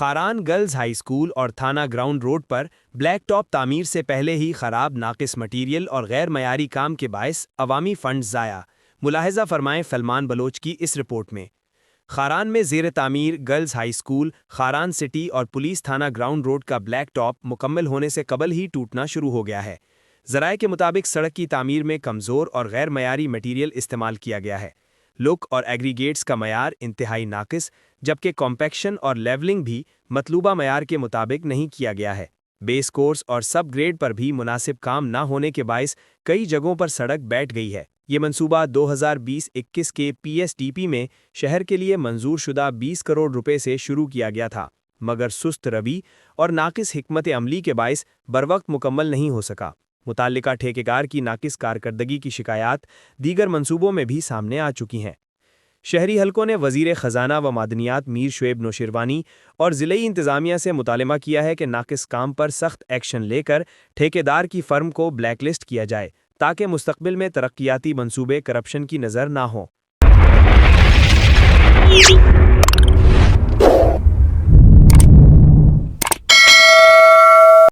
Kharan girls high school اور تھانہ ground road پر black top تعمیر سے پہلے ہی خراب ناقص مٹیریل اور غیر معیاری کام کے باعث عوامی فنڈز ضائع۔ ملاحظہ فرمائیں سلمان بلوچ کی اس رپورٹ میں۔ خاران میں زیر تعمیر girls high school Kharan city اور پولیس تھانہ گراؤنڈ روڈ کا بلیک ٹاپ مکمل ہونے سے قبل ہی ٹوٹنا شروع ہو گیا ہے۔ ذرائع کے مطابق سڑک کی تعمیر میں کمزور اور غیر معیاری مٹیریل استعمال کیا گیا ہے۔ لک اور ایگریگیٹس کا معیار انتہائی ناقص، جبکہ کمپیکشن اور لیولنگ بھی مطلوبہ معیار کے مطابق نہیں کیا گیا ہے۔ بیس کورس اور سب گریڈ پر بھی مناسب کام نہ ہونے کے باعث کئی جگہوں پر سڑک بیٹھ گئی ہے۔ یہ منصوبہ 2020-21 کے پی ایس ڈی پی میں شہر کے لیے منظور شدہ 20 کروڑ روپے سے شروع کیا گیا تھا، مگر سست روی اور ناقص حکمت عملی کے باعث بروقت مکمل نہیں ہو سکا۔ متعلقہ ٹھیکیدار کی ناقص کارکردگی کی شکایات دیگر منصوبوں میں بھی سامنے آ چکی ہیں۔ شہری حلقوں نے وزیر خزانہ و معدنیات میر شعیب نوشیروانی اور ضلعی انتظامیہ سے مطالبہ کیا ہے کہ ناقص کام پر سخت ایکشن لے کر ٹھیکیدار کی فرم کو بلیک لسٹ کیا جائے تاکہ مستقبل میں ترقیاتی منصوبے کرپشن کی نظر نہ ہوں۔